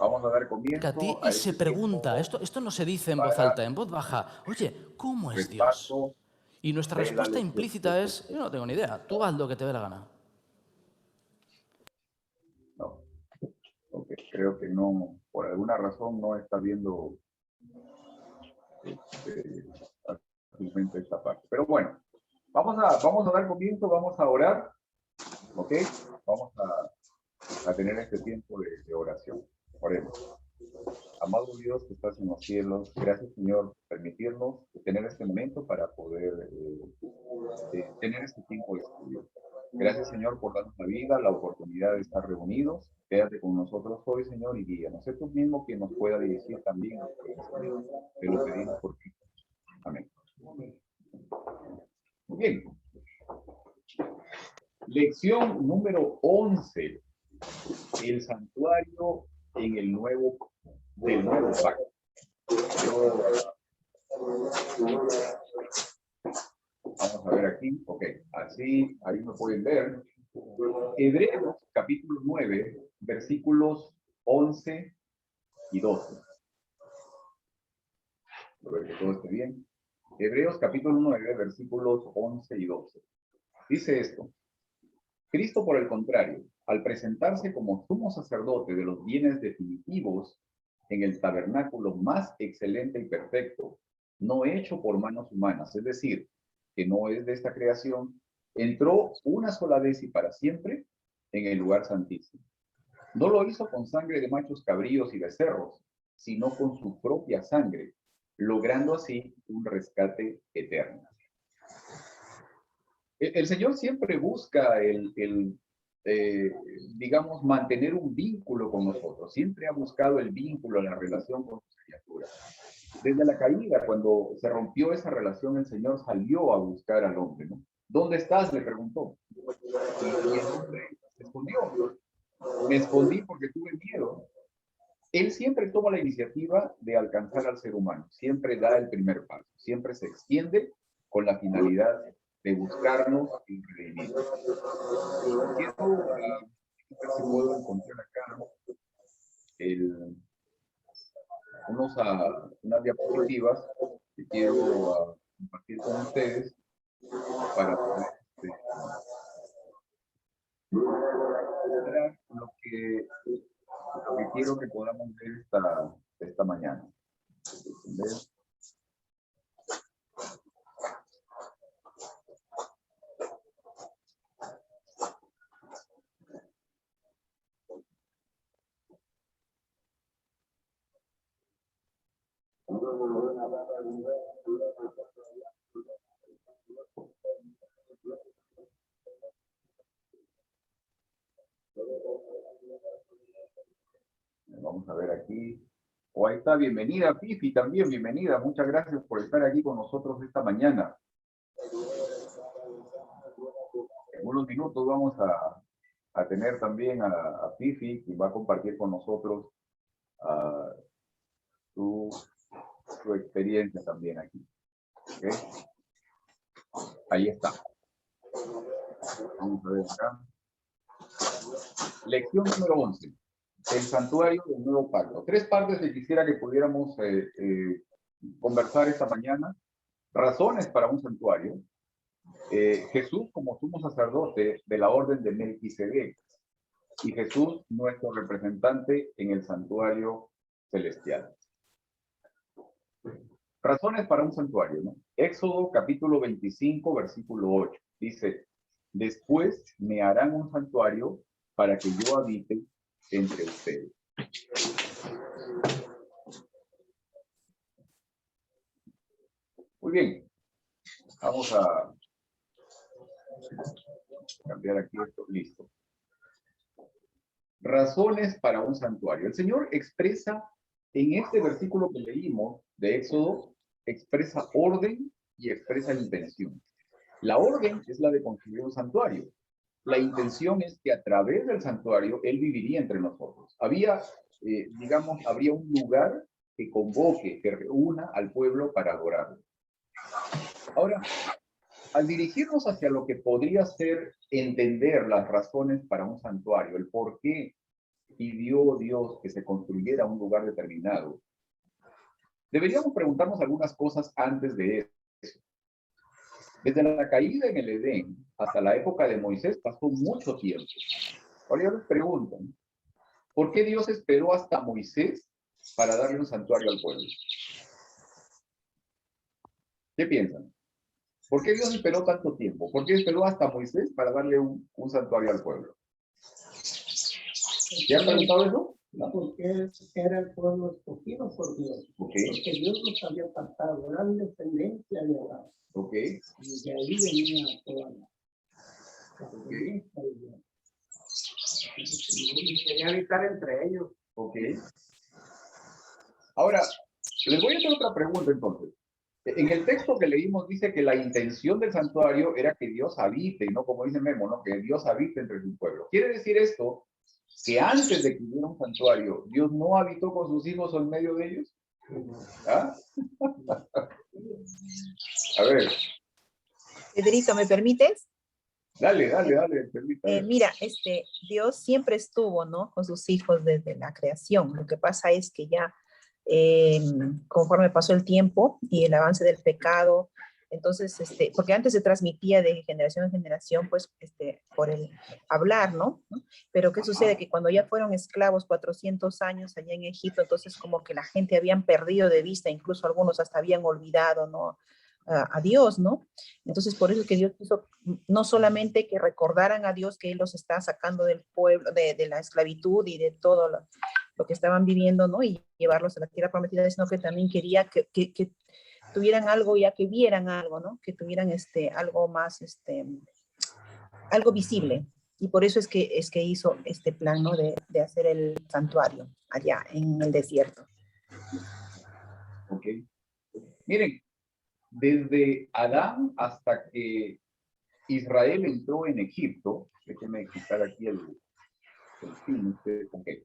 Vamos a dar a ti comienzo y a se este pregunta, tiempo esto no se dice en voz para alta, en voz baja, oye, ¿cómo es Dios? repaso Y nuestra de la respuesta lección del implícita es, yo texto. no tengo ni idea, tú haz lo que te dé la gana. No, ok, creo que no, por alguna razón no está viendo este, fácilmente esta parte. Pero bueno, vamos a dar comienzo, vamos a orar, ¿ok? Vamos a tener este tiempo de oración. Oremos. Amado Dios que estás en los cielos, gracias Señor por permitirnos tener este momento para poder tener este tiempo de estudio. Gracias Señor por darnos la vida, la oportunidad de estar reunidos. Quédate con nosotros hoy Señor y guíanos. Sé tú mismo quien nos pueda dirigir también nos pueda enseñar. Te lo pedimos por ti. Amén. Muy bien. Lección número 11. El santuario en el del nuevo pacto. Vamos a ver aquí, ok, así, ahí me pueden ver. Hebreos capítulo 9, versículos 11 y 12. A ver que todo esté bien. Hebreos capítulo 9, versículos 11 y 12. Dice esto: Cristo, por el contrario, al presentarse como sumo sacerdote de los bienes definitivos en el tabernáculo más excelente y perfecto, no hecho por manos humanas, es decir, que no es de esta creación, entró una sola vez y para siempre en el lugar santísimo. No lo hizo con sangre de machos cabríos y becerros, sino con su propia sangre, logrando así un rescate eterno. El Señor siempre busca digamos, mantener un vínculo con nosotros. Siempre ha buscado el vínculo, la relación con sus criaturas. Desde la caída, cuando se rompió esa relación, el Señor salió a buscar al hombre, ¿no? ¿Dónde estás?, le preguntó. Y el hombre respondió: me escondí porque tuve miedo. Él siempre toma la iniciativa de alcanzar al ser humano, siempre da el primer paso, siempre se extiende con la finalidad de buscarnos y redimirnos. Quiero ver si puedo encontrar acá unas diapositivas que quiero compartir con ustedes para poder mostrar lo que quiero que podamos ver esta mañana. ¿Entendés? Vamos a ver aquí. O ahí está, bienvenida Fifi también, bienvenida. Muchas gracias por estar aquí con nosotros esta mañana. En unos minutos vamos a tener también a Fifi, que va a compartir con nosotros su experiencia también aquí. ¿Okay? Ahí está. Vamos a ver acá. Lección número 11. El santuario del nuevo pacto. 3 partes que quisiera que pudiéramos conversar esta mañana. Razones para un santuario. Jesús como sumo sacerdote de la orden de Melquisedec. Y Jesús, nuestro representante en el santuario celestial. Razones para un santuario, ¿no? Éxodo capítulo 25, versículo 8. Dice: después me harán un santuario para que yo habite entre ustedes. Muy bien. Vamos a cambiar aquí esto. Listo. Razones para un santuario. El Señor expresa en este versículo que leímos de Éxodo, expresa orden y expresa intención. La orden es la de construir un santuario. La intención es que a través del santuario Él viviría entre nosotros. Habría un lugar que convoque, que reúna al pueblo para adorarlo. Ahora, al dirigirnos hacia lo que podría ser entender las razones para un santuario, el por qué pidió Dios que se construyera un lugar determinado, deberíamos preguntarnos algunas cosas antes de eso. Desde la caída en el Edén hasta la época de Moisés pasó mucho tiempo. Ahora yo les pregunto, ¿por qué Dios esperó hasta Moisés para darle un santuario al pueblo? ¿Qué piensan? ¿Por qué Dios esperó tanto tiempo? ¿Por qué esperó hasta Moisés para darle un santuario al pueblo? ¿Ya han preguntado eso? No, porque era el pueblo escogido por Dios. Okay. Porque Dios los había apartado, eran descendencia de Abraham. Okay. Y de ahí venía toda la Okay. de Dios. Y quería habitar entre ellos. Okay. Ahora, les voy a hacer otra pregunta entonces. En el texto que leímos dice que la intención del santuario era que Dios habite, no como dice Memo, ¿no? Que Dios habite entre su pueblo. ¿Quiere decir esto que antes de que hubiera un santuario, Dios no habitó con sus hijos en medio de ellos? ¿Ah? A ver. Pedrito, ¿me permites? Dale, permítame. Mira, Dios siempre estuvo, ¿no? Con sus hijos desde la creación. Lo que pasa es que ya, conforme pasó el tiempo y el avance del pecado, entonces, porque antes se transmitía de generación en generación, pues, por el hablar, ¿no? Pero ¿qué sucede? Que cuando ya fueron esclavos 400 años allá en Egipto, entonces como que la gente habían perdido de vista, incluso algunos hasta habían olvidado, ¿no? A Dios, ¿no? Entonces, por eso es que Dios quiso no solamente que recordaran a Dios que Él los está sacando del pueblo, de la esclavitud y de todo lo que estaban viviendo, ¿no? Y llevarlos a la tierra prometida, sino que también quería que tuvieran algo, ya que vieran algo, ¿no? Que tuvieran algo más, algo visible. Y por eso es que hizo este plan, ¿no? De hacer el santuario allá en el desierto. Ok. Miren, desde Adán hasta que Israel entró en Egipto, déjenme quitar aquí el fin, okay.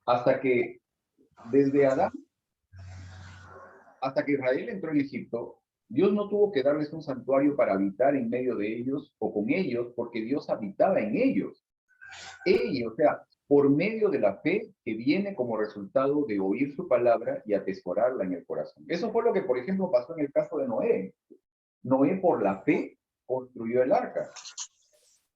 Hasta que desde Adán hasta que Israel entró en Egipto, Dios no tuvo que darles un santuario para habitar en medio de ellos o con ellos, porque Dios habitaba en ellos. Ellos, o sea, por medio de la fe que viene como resultado de oír su palabra y atesorarla en el corazón. Eso fue lo que, por ejemplo, pasó en el caso de Noé. Noé, por la fe, construyó el arca.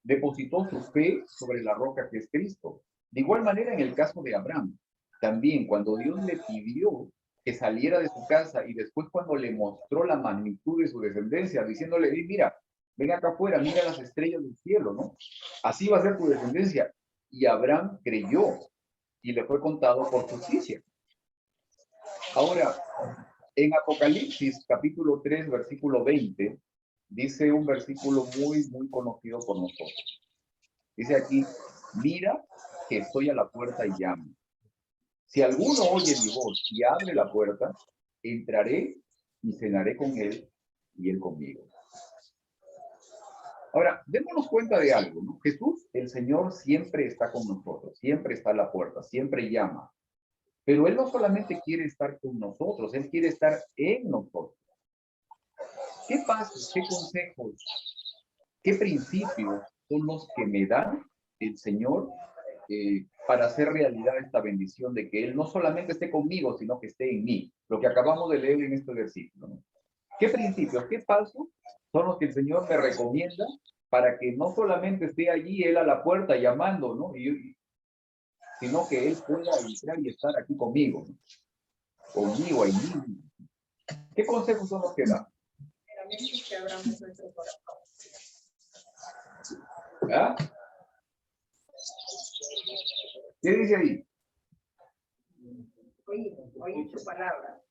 Depositó su fe sobre la roca que es Cristo. De igual manera, en el caso de Abraham, también cuando Dios le pidió que saliera de su casa y después cuando le mostró la magnitud de su descendencia, diciéndole, mira, ven acá afuera, mira las estrellas del cielo, ¿no? Así va a ser tu descendencia. Y Abraham creyó y le fue contado por justicia. Ahora, en Apocalipsis, capítulo 3, versículo 20, dice un versículo muy, muy conocido por nosotros. Dice aquí, mira que estoy a la puerta y llamo. Si alguno oye mi voz y abre la puerta, entraré y cenaré con él y él conmigo. Ahora, démonos cuenta de algo, ¿no? Jesús, el Señor, siempre está con nosotros, siempre está a la puerta, siempre llama. Pero Él no solamente quiere estar con nosotros, Él quiere estar en nosotros. ¿Qué pasos, qué consejos, qué principios son los que me da el Señor para hacer realidad esta bendición de que Él no solamente esté conmigo, sino que esté en mí? Lo que acabamos de leer en este versículo, ¿no? ¿Qué principios, qué pasos son los que el Señor me recomienda para que no solamente esté allí Él a la puerta llamando, ¿no? Sino que Él pueda entrar y estar aquí conmigo, ¿no? Conmigo, ahí mismo. ¿Qué consejos son los que da? Que abramos nuestro corazón. ¿Ah? ¿Qué dice ahí? Oye su palabra.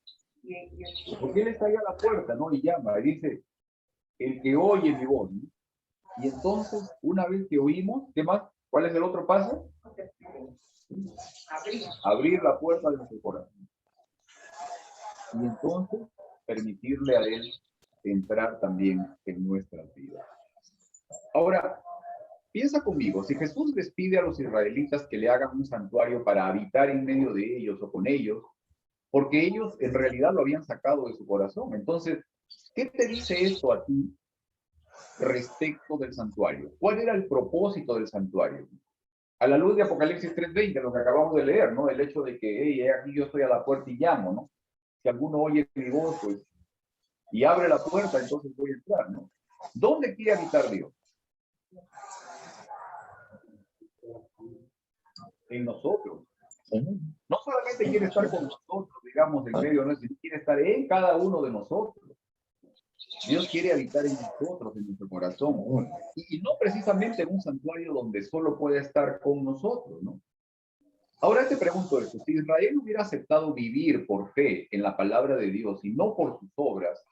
Porque Él está ahí a la puerta, ¿no? Y llama, y dice, el que oye mi voz, ¿no? Y entonces, una vez que oímos, ¿qué más? ¿Cuál es el otro paso? Abrir la puerta de nuestro corazón. Y entonces, permitirle a Él entrar también en nuestras vidas. Ahora, piensa conmigo, si Jesús les pide a los israelitas que le hagan un santuario para habitar en medio de ellos o con ellos, porque ellos en realidad lo habían sacado de su corazón. Entonces, ¿qué te dice esto a ti respecto del santuario? ¿Cuál era el propósito del santuario? A la luz de Apocalipsis 3:20, lo que acabamos de leer, ¿no? El hecho de que, hey, aquí yo estoy a la puerta y llamo, ¿no? Si alguno oye mi voz, pues, y abre la puerta, entonces voy a entrar, ¿no? ¿Dónde quiere habitar Dios? En nosotros. No solamente quiere estar con nosotros, digamos, en medio de nosotros, quiere estar en cada uno de nosotros. Dios quiere habitar en nosotros, en nuestro corazón. Y no precisamente en un santuario donde solo puede estar con nosotros, ¿no? Ahora te pregunto esto, si Israel hubiera aceptado vivir por fe en la palabra de Dios y no por sus obras,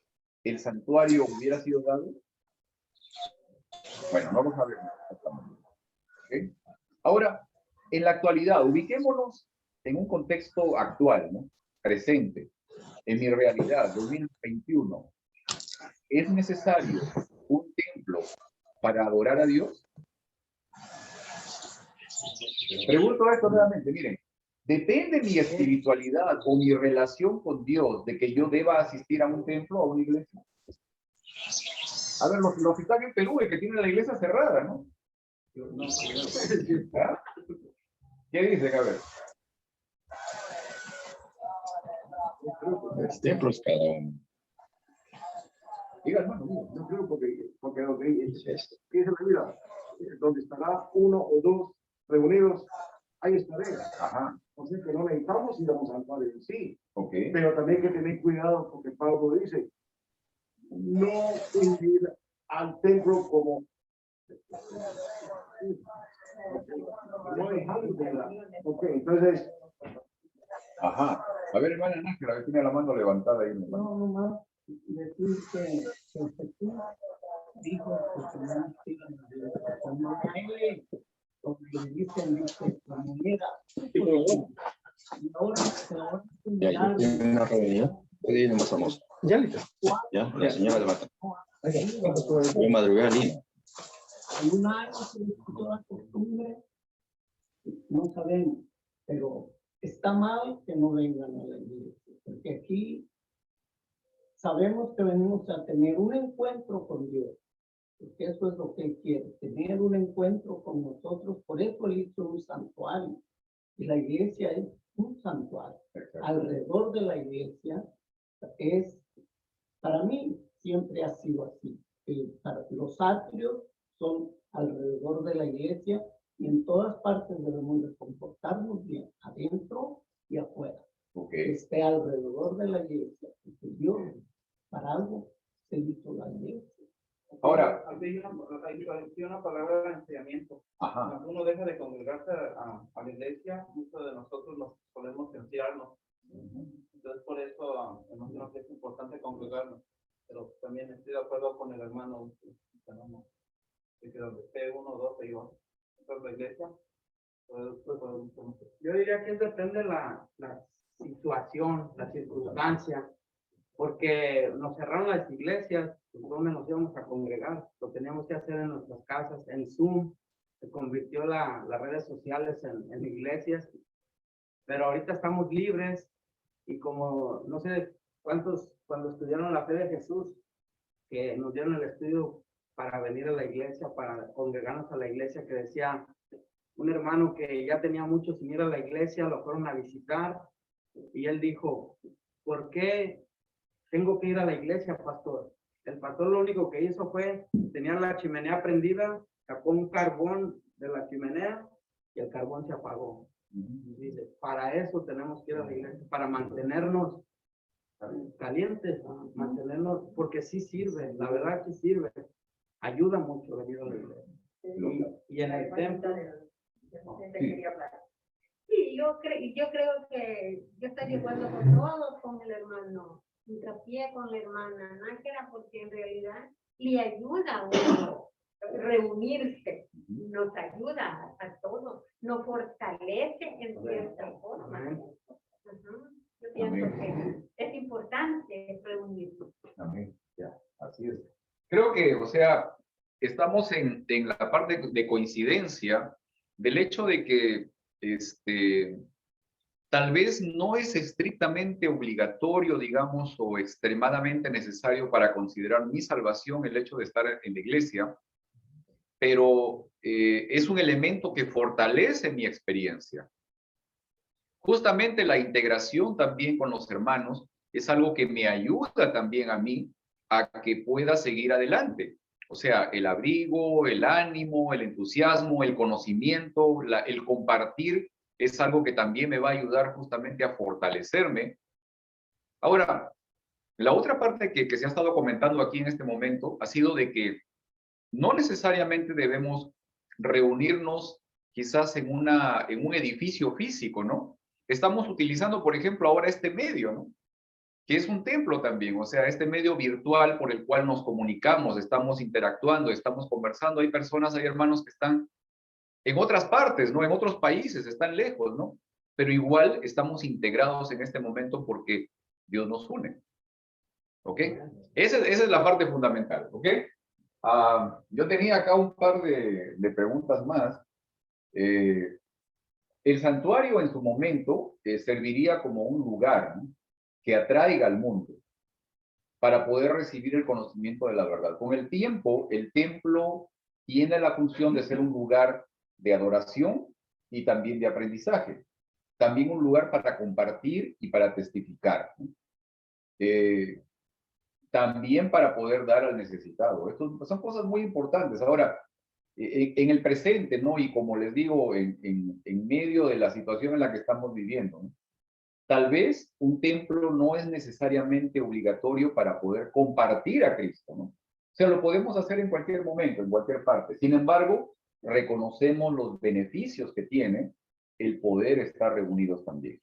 ¿el santuario hubiera sido dado? Bueno, no lo sabemos exactamente. ¿Okay? Ahora, en la actualidad, ubiquémonos en un contexto actual, ¿no? Presente, en mi realidad, 2021. ¿Es necesario un templo para adorar a Dios? Pregunto esto nuevamente, miren, ¿depende mi espiritualidad o mi relación con Dios de que yo deba asistir a un templo o a una iglesia? A ver, los que están en Perú y que tienen la iglesia cerrada, ¿no? ¿Ah? ¿Qué dicen? A ver. Los templos cada uno. Diga, hermano, diga. Yo creo porque lo que dice, mira, donde estará uno o dos reunidos, ahí estaré. Ajá, O sea que no necesitamos ir a un santuario en sí, ok. pero también hay que tener cuidado porque Pablo dice, no ir al templo como no dejarlo de la. Ok, entonces. Ajá. A ver, hermana Nájera, que tiene la mano levantada ahí. No, nomás decir que Jesús dijo que tenemos que ir a la iglesia. Como a él, como le dicen, dice, la moneda. Y ahora Ya, yo tengo una reunión. Hoy nos pasamos. Ya, listo. Ya, la señora levanta. Yo madrugué a Lima. En un año se discutió la costumbre, no sabemos, pero está mal que no vengan a la iglesia, porque aquí sabemos que venimos a tener un encuentro con Dios, porque eso es lo que Él quiere, tener un encuentro con nosotros, por eso Él hizo un santuario, y la iglesia es un santuario. Alrededor de la iglesia es, para mí, siempre ha sido así. Los atrios son alrededor de la iglesia y en todas partes debemos de comportarnos bien, adentro y afuera. Okay. Esté alrededor de la iglesia, porque Dios, para algo, se hizo la iglesia. Ahora, hay una palabra de enfriamiento. ajá. Cuando uno deja de congregarse a la iglesia, muchos de nosotros nos podemos enfriarnos. Entonces, por eso imagino que es importante congregarnos. Pero también estoy de acuerdo con el hermano que donde esté uno o dos, digo, en la iglesia. Yo diría que depende la situación, la circunstancia, porque nos cerraron las iglesias, donde nos íbamos a congregar, lo teníamos que hacer en nuestras casas, en Zoom, se convirtió las redes sociales en iglesias, pero ahorita estamos libres y como no sé cuántos cuando estudiaron la fe de Jesús, que nos dieron el estudio para venir a la iglesia, para congregarnos a la iglesia, que decía un hermano que ya tenía mucho sin ir a la iglesia, lo fueron a visitar y él dijo, ¿por qué tengo que ir a la iglesia, pastor? El pastor lo único que hizo fue, tenía la chimenea prendida, sacó un carbón de la chimenea y el carbón se apagó. Dice, para eso tenemos que ir a la iglesia, para mantenernos calientes, mantenernos, porque sí sirve, la verdad que sirve, ayuda mucho venir a la iglesia. Y en el templo. Sí, yo creo que yo estoy de acuerdo con todos, con el hermano Hincapié, con la hermana Nájera, porque en realidad le ayuda a uno reunirse, nos ayuda a todos, nos fortalece en cierta forma. Yo pienso que es importante reunirse. Amén. Ya, así es. Creo que, o sea, estamos en la parte de coincidencia del hecho de que tal vez no es estrictamente obligatorio, digamos, o extremadamente necesario para considerar mi salvación el hecho de estar en la iglesia, pero es un elemento que fortalece mi experiencia. Justamente la integración también con los hermanos es algo que me ayuda también a mí a que pueda seguir adelante. O sea, el abrigo, el ánimo, el entusiasmo, el conocimiento, el compartir es algo que también me va a ayudar justamente a fortalecerme. Ahora, la otra parte que se ha estado comentando aquí en este momento ha sido de que no necesariamente debemos reunirnos quizás en un edificio físico, ¿no? Estamos utilizando, por ejemplo, ahora este medio, ¿no? Que es un templo también, o sea, este medio virtual por el cual nos comunicamos, estamos interactuando, estamos conversando. Hay personas, hay hermanos que están en otras partes, ¿no? En otros países, están lejos, ¿no? Pero igual estamos integrados en este momento porque Dios nos une, ¿ok? Esa es la parte fundamental, ¿ok? Yo tenía acá un par de preguntas más. El santuario en su momento serviría como un lugar, ¿no?, que atraiga al mundo para poder recibir el conocimiento de la verdad. Con el tiempo, el templo tiene la función de ser un lugar de adoración y también de aprendizaje. También un lugar para compartir y para testificar, ¿no? También para poder dar al necesitado. Estas son cosas muy importantes. Ahora, en el presente, ¿no? Y como les digo, en medio de la situación en la que estamos viviendo, ¿no?, tal vez un templo no es necesariamente obligatorio para poder compartir a Cristo, ¿no? O sea, lo podemos hacer en cualquier momento, en cualquier parte. Sin embargo, reconocemos los beneficios que tiene el poder estar reunidos también.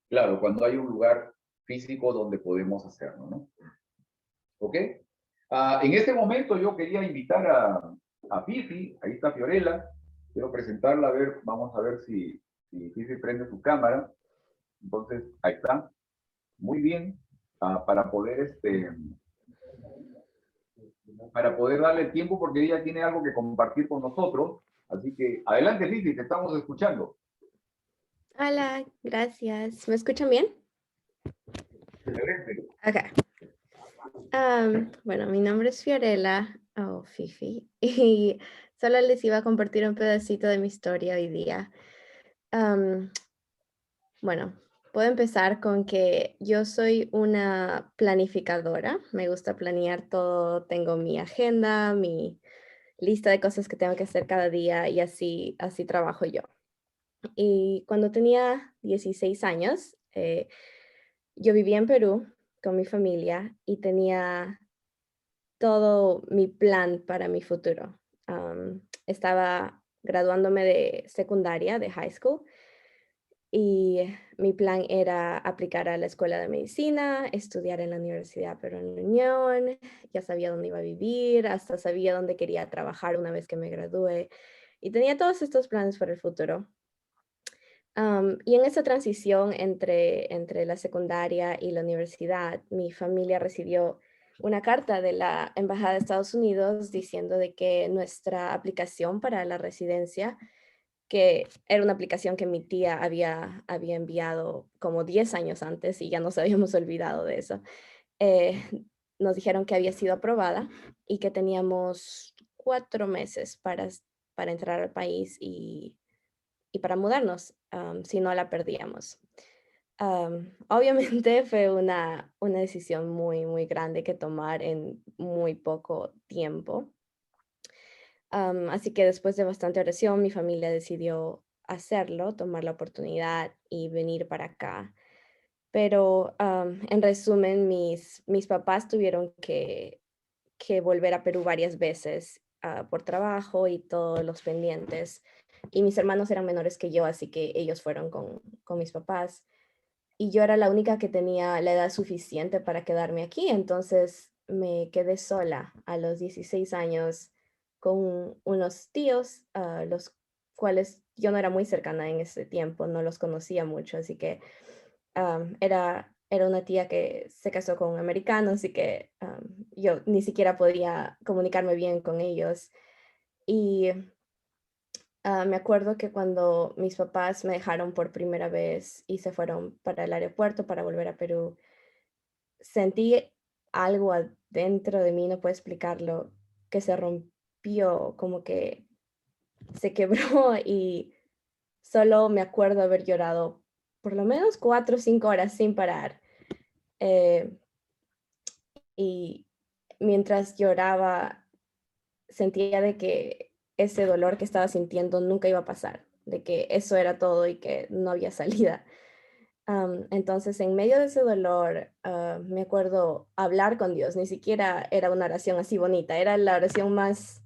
Claro, cuando hay un lugar físico donde podemos hacerlo, ¿no? ¿Ok? En este momento yo quería invitar a Fifi. Ahí está Fiorella. Quiero presentarla, a ver, vamos a ver si Fifi prende su cámara. Entonces, ahí está. Muy bien. Para poder darle tiempo, porque ella tiene algo que compartir con nosotros. Así que, adelante, Fifi, te estamos escuchando. Hola, gracias. ¿Me escuchan bien? Excelente. Okay. Bueno, mi nombre es Fiorella, o Fifi, y solo les iba a compartir un pedacito de mi historia hoy día. Bueno, puedo empezar con que yo soy una planificadora. Me gusta planear todo. Tengo mi agenda, mi lista de cosas que tengo que hacer cada día y así trabajo yo. Y cuando tenía 16 años, yo vivía en Perú con mi familia y tenía todo mi plan para mi futuro. Estaba graduándome de secundaria, de high school, y mi plan era aplicar a la escuela de medicina, estudiar en la Universidad Peruana de la Unión. Ya sabía dónde iba a vivir, hasta sabía dónde quería trabajar una vez que me gradué, y tenía todos estos planes para el futuro. Y en esa transición entre la secundaria y la universidad, mi familia recibió una carta de la Embajada de Estados Unidos diciendo de que nuestra aplicación para la residencia, que era una aplicación que mi tía había enviado como 10 años antes y ya nos habíamos olvidado de eso, eh, nos dijeron que había sido aprobada y que teníamos 4 meses para entrar al país y para mudarnos, si no la perdíamos. Obviamente fue una decisión muy, muy grande que tomar en muy poco tiempo. Así que después de bastante oración, mi familia decidió hacerlo, tomar la oportunidad y venir para acá. Pero en resumen, mis papás tuvieron que volver a Perú varias veces por trabajo y todos los pendientes. Y mis hermanos eran menores que yo, así que ellos fueron con mis papás. Y yo era la única que tenía la edad suficiente para quedarme aquí, entonces me quedé sola a los 16 años con unos tíos, los cuales yo no era muy cercana en ese tiempo, no los conocía mucho, así que era una tía que se casó con un americano, así que yo ni siquiera podía comunicarme bien con ellos. Y me acuerdo que cuando mis papás me dejaron por primera vez y se fueron para el aeropuerto para volver a Perú, sentí algo adentro de mí, no puedo explicarlo, que se rompió, rompió, como que se quebró y solo me acuerdo haber llorado por lo menos 4 o 5 horas sin parar. Y mientras lloraba, sentía de que ese dolor que estaba sintiendo nunca iba a pasar, de que eso era todo y que no había salida. Entonces, en medio de ese dolor, me acuerdo hablar con Dios. Ni siquiera era una oración así bonita, era la oración más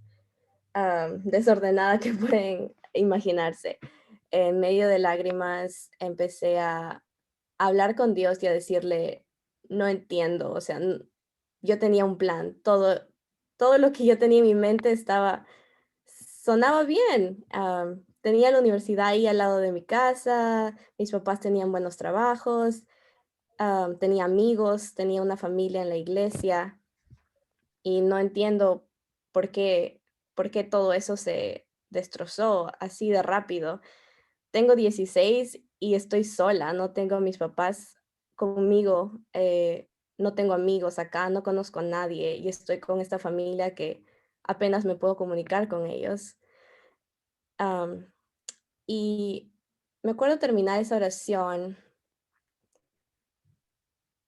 desordenada que pueden imaginarse. En medio de lágrimas, empecé a hablar con Dios y a decirle, no entiendo, o sea, yo tenía un plan, todo lo que yo tenía en mi mente sonaba bien. Tenía la universidad ahí al lado de mi casa, mis papás tenían buenos trabajos, tenía amigos, tenía una familia en la iglesia y no entiendo por qué todo eso se destrozó así de rápido. Tengo 16 y estoy sola, no tengo a mis papás conmigo, no tengo amigos acá, no conozco a nadie y estoy con esta familia que apenas me puedo comunicar con ellos. Am, y me acuerdo terminar esa oración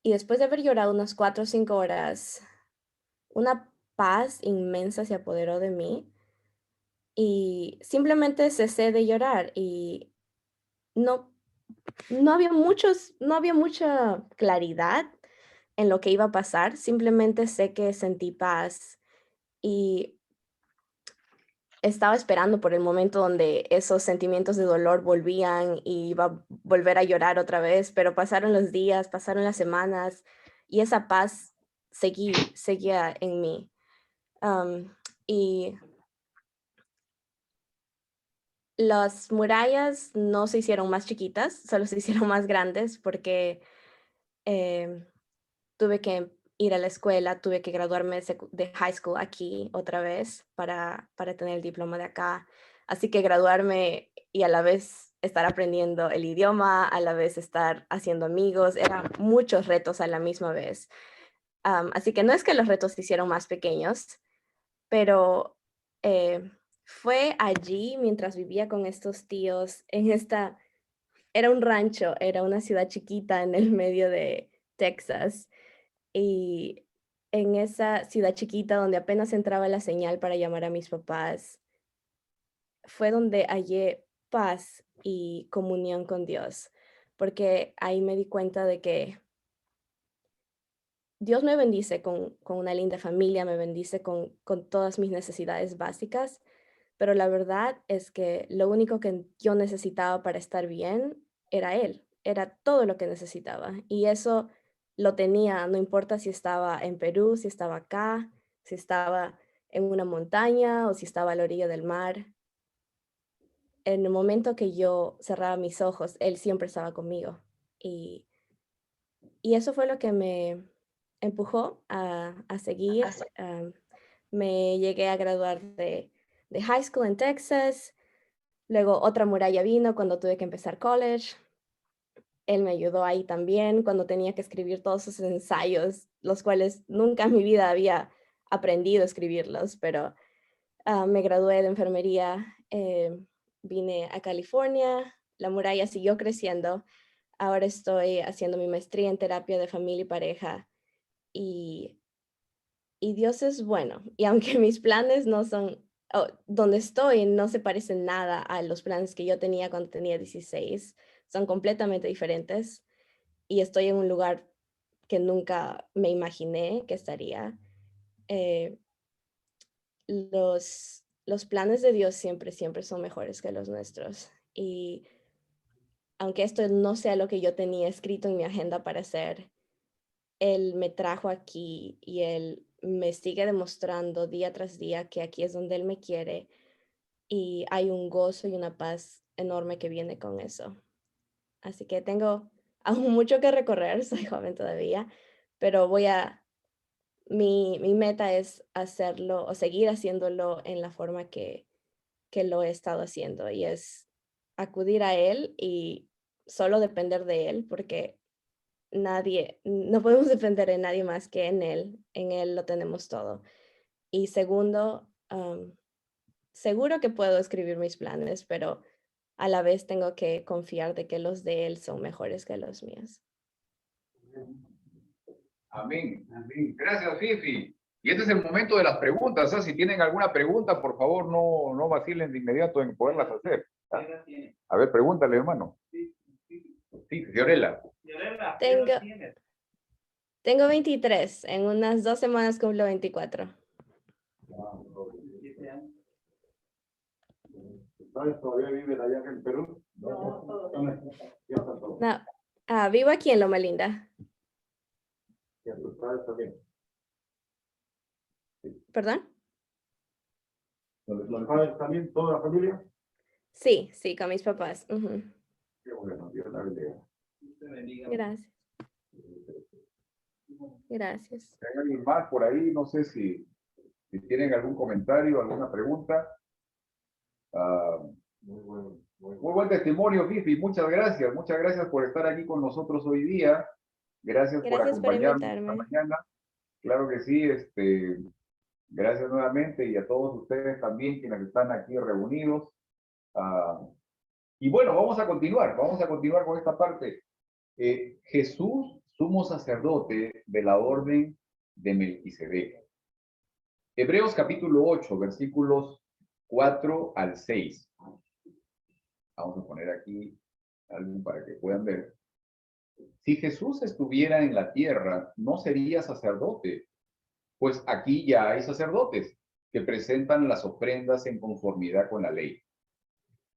y después de haber llorado unas 4 o 5 horas, una paz inmensa se apoderó de mí y simplemente cesé de llorar y no, no había mucha claridad en lo que iba a pasar, simplemente sé que sentí paz y estaba esperando por el momento donde esos sentimientos de dolor volvían y iba a volver a llorar otra vez, pero pasaron los días, pasaron las semanas y esa paz seguía en mí. Y las murallas no se hicieron más chiquitas, solo se hicieron más grandes porque em, tuve que ir a la escuela, tuve que graduarme de high school aquí otra vez para tener el diploma de acá. Así que graduarme y a la vez estar aprendiendo el idioma, a la vez estar haciendo amigos, eran muchos retos a la misma vez. Así que no es que los retos se hicieron más pequeños, pero fue allí mientras vivía con estos tíos era un rancho, era una ciudad chiquita en el medio de Texas y en esa ciudad chiquita donde apenas entraba la señal para llamar a mis papás, fue donde hallé paz y comunión con Dios, porque ahí me di cuenta de que Dios me bendice con una linda familia, me bendice con todas mis necesidades básicas, pero la verdad es que lo único que yo necesitaba para estar bien era Él, era todo lo que necesitaba. Y eso lo tenía, no importa si estaba en Perú, si estaba acá, si estaba en una montaña o si estaba a la orilla del mar. En el momento que yo cerraba mis ojos, Él siempre estaba conmigo. Y, y eso fue lo que me empujó a seguir. Me llegué a graduar de high school en Texas. Luego otra muralla vino cuando tuve que empezar college. Él me ayudó ahí también cuando tenía que escribir todos esos ensayos, los cuales nunca en mi vida había aprendido a escribirlos, pero me gradué de enfermería, vine a California, la muralla siguió creciendo. Ahora estoy haciendo mi maestría en terapia de familia y pareja y, y Dios es bueno. Y aunque mis planes no son, donde estoy no se parecen nada a los planes que yo tenía cuando tenía 16, son completamente diferentes y estoy en un lugar que nunca me imaginé que estaría. Eh, los planes de Dios siempre son mejores que los nuestros. Y aunque esto no sea lo que yo tenía escrito en mi agenda para hacer, Él me trajo aquí y Él me sigue demostrando día tras día que aquí es donde Él me quiere y hay un gozo y una paz enorme que viene con eso. Así que tengo aún mucho que recorrer, soy joven todavía, pero mi meta es hacerlo o seguir haciéndolo en la forma que lo he estado haciendo y es acudir a Él y solo depender de Él porque no podemos depender de nadie más que en Él lo tenemos todo. Y segundo, seguro que puedo escribir mis planes, pero a la vez tengo que confiar de que los de Él son mejores que los míos. Amén, amén. Gracias, Fifi. Y este es el momento de las preguntas. Si tienen alguna pregunta, por favor, no vacilen de inmediato en poderlas hacer. A ver, pregúntale, hermano. Sí, Fiorella. Tengo 23. En unas 2 semanas cumplo 24. ¿Todavía viven allá en Perú? No. Vivo aquí en Loma Linda. ¿Y a tus padres también? ¿Perdón? ¿Los padres también? ¿Toda la familia? Sí, con mis papás. Qué bueno, Dios la bendiga. Gracias. Gracias. ¿Hay alguien más por ahí? No sé si tienen algún comentario, alguna pregunta. Muy buen testimonio, Fifi. Muchas gracias por estar aquí con nosotros hoy día. Gracias por acompañarnos esta mañana. Claro que sí, gracias nuevamente y a todos ustedes también quienes están aquí reunidos. Y bueno, vamos a continuar con esta parte. Jesús, sumo sacerdote de la orden de Melquisedec. Hebreos capítulo 8, versículos 4 al 6. Vamos a poner aquí algo para que puedan ver. Si Jesús estuviera en la tierra, no sería sacerdote, pues aquí ya hay sacerdotes que presentan las ofrendas en conformidad con la ley.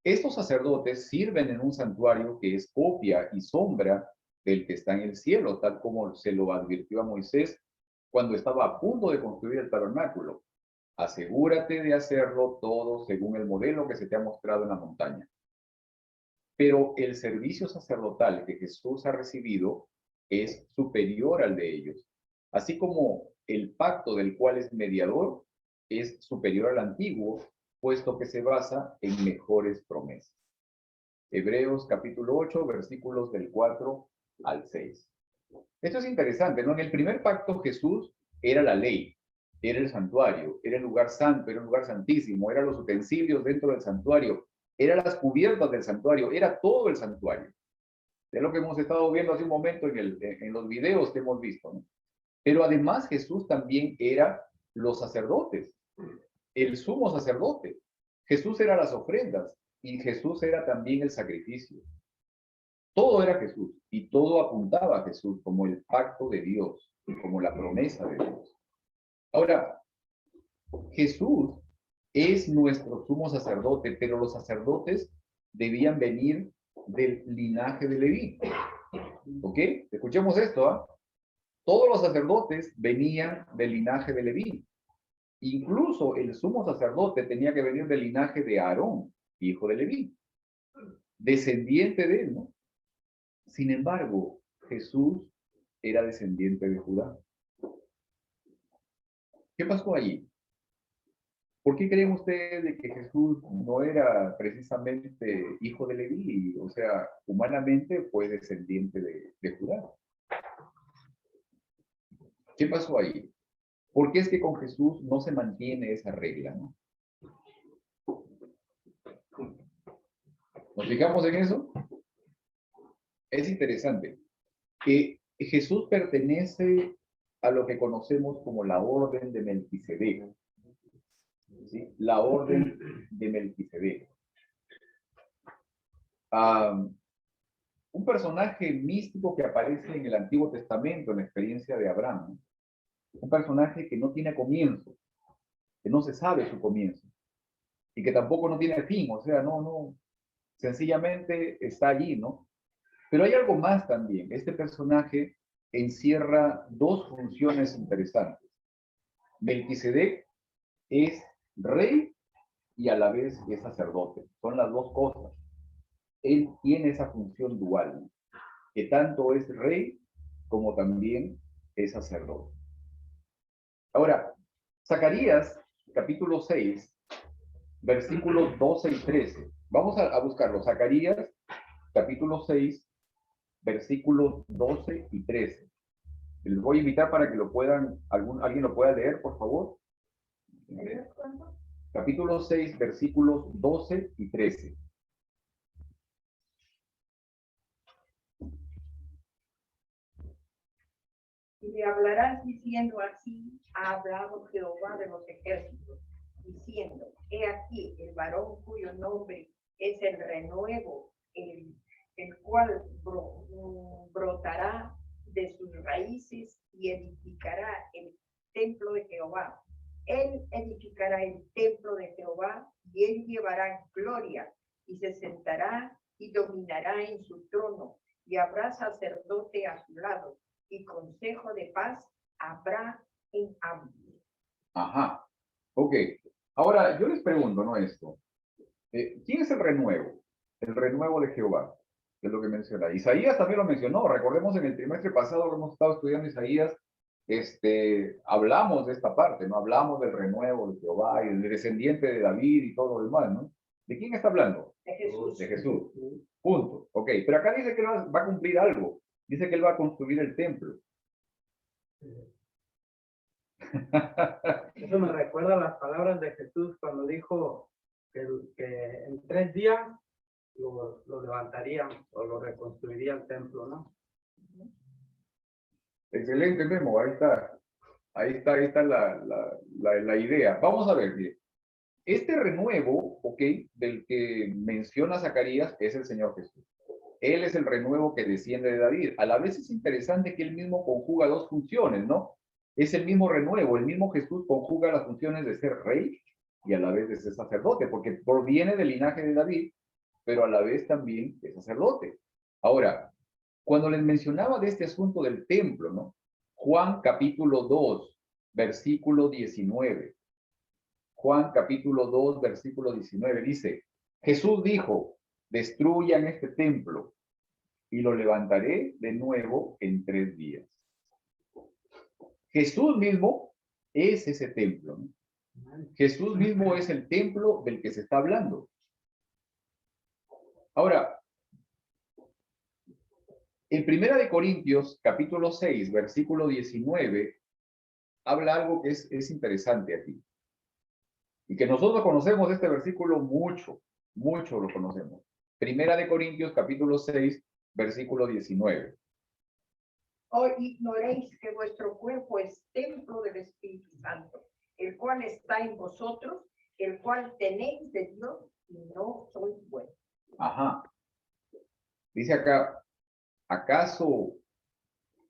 Estos sacerdotes sirven en un santuario que es copia y sombra del que está en el cielo, tal como se lo advirtió a Moisés cuando estaba a punto de construir el tabernáculo. Asegúrate de hacerlo todo según el modelo que se te ha mostrado en la montaña. Pero el servicio sacerdotal que Jesús ha recibido es superior al de ellos, así como el pacto del cual es mediador es superior al antiguo, puesto que se basa en mejores promesas. Hebreos capítulo 8, versículos del 4 al 6. Esto es interesante, ¿no? En el primer pacto Jesús era la ley, era el santuario, era el lugar santo, era el lugar santísimo, eran los utensilios dentro del santuario, eran las cubiertas del santuario, era todo el santuario. Es lo que hemos estado viendo hace un momento en los videos que hemos visto, ¿no? Pero además Jesús también era los sacerdotes, el sumo sacerdote. Jesús era las ofrendas y Jesús era también el sacrificio. Todo era Jesús y todo apuntaba a Jesús como el pacto de Dios, como la promesa de Dios. Ahora, Jesús es nuestro sumo sacerdote, pero los sacerdotes debían venir del linaje de Leví. ¿Ok? Escuchemos esto, Todos los sacerdotes venían del linaje de Leví. Incluso el sumo sacerdote tenía que venir del linaje de Aarón, hijo de Leví, descendiente de él, ¿no? Sin embargo, Jesús era descendiente de Judá. ¿Qué pasó allí? ¿Por qué creen ustedes de que Jesús no era precisamente hijo de Leví? O sea, humanamente fue descendiente de Judá. ¿Qué pasó ahí? ¿Por qué es que con Jesús no se mantiene esa regla, no? ¿Nos fijamos en eso? Es interesante que Jesús pertenece a lo que conocemos como la orden de Melquisedec. ¿Sí? La orden de Melquisedec. Un personaje místico que aparece en el Antiguo Testamento en la experiencia de Abraham, ¿no? Un personaje que no tiene comienzo, que no se sabe su comienzo, y que tampoco no tiene fin, o sea, sencillamente está allí, ¿no? Pero hay algo más también. Este personaje encierra dos funciones interesantes. Melquisedec es rey y a la vez es sacerdote. Son las dos cosas. Él tiene esa función dual, ¿no? Que tanto es rey como también es sacerdote. Ahora, Zacarías, capítulo 6, versículos 12 y 13. Vamos a buscarlo. Zacarías, capítulo 6, versículos 12 y 13. Les voy a invitar para que lo puedan, alguien lo pueda leer, por favor. Capítulo 6, versículos 12 y 13. Y le hablarás diciendo así, ha hablado Jehová de los ejércitos, diciendo, he aquí el varón cuyo nombre es el renuevo, el cual brotará de sus raíces y edificará el templo de Jehová. Él edificará el templo de Jehová y él llevará gloria y se sentará y dominará en su trono y habrá sacerdote a su lado y consejo de paz habrá en ambos. Ajá, ok. Ahora, yo les pregunto, ¿no? Esto. ¿Quién es el renuevo? El renuevo de Jehová, que es lo que menciona. Isaías también lo mencionó. Recordemos en el trimestre pasado que hemos estado estudiando Isaías, hablamos de esta parte, ¿no? Hablamos del renuevo de Jehová y del descendiente de David y todo lo demás, ¿no? ¿De quién está hablando? De Jesús. De Jesús. Punto. Ok, pero acá dice que va a cumplir algo. Dice que él va a construir el templo. Eso me recuerda a las palabras de Jesús cuando dijo que en 3 días lo levantaría o lo reconstruiría el templo, ¿no? Excelente, Memo. Ahí está la idea. Vamos a ver, bien. Este renuevo, ok, del que menciona Zacarías es el Señor Jesús. Él es el renuevo que desciende de David. A la vez es interesante que él mismo conjuga dos funciones, ¿no? Es el mismo renuevo, el mismo Jesús conjuga las funciones de ser rey y a la vez de ser sacerdote, porque proviene del linaje de David, pero a la vez también es sacerdote. Ahora, cuando les mencionaba de este asunto del templo, ¿no? Juan capítulo 2, versículo 19. Juan capítulo 2, versículo 19 dice, Jesús dijo, destruyan este templo y lo levantaré de nuevo en 3 días. Jesús mismo es ese templo, ¿no? Jesús mismo es el templo del que se está hablando. Ahora, en 1 Corintios, capítulo 6, versículo 19, habla algo que es interesante aquí. Y que nosotros conocemos este versículo mucho lo conocemos. 1 Corintios, capítulo 6, versículo 19. Hoy ignoréis que vuestro cuerpo es templo del Espíritu Santo, el cual está en vosotros, el cual tenéis de Dios y no sois vuestros. Ajá. Dice acá, ¿acaso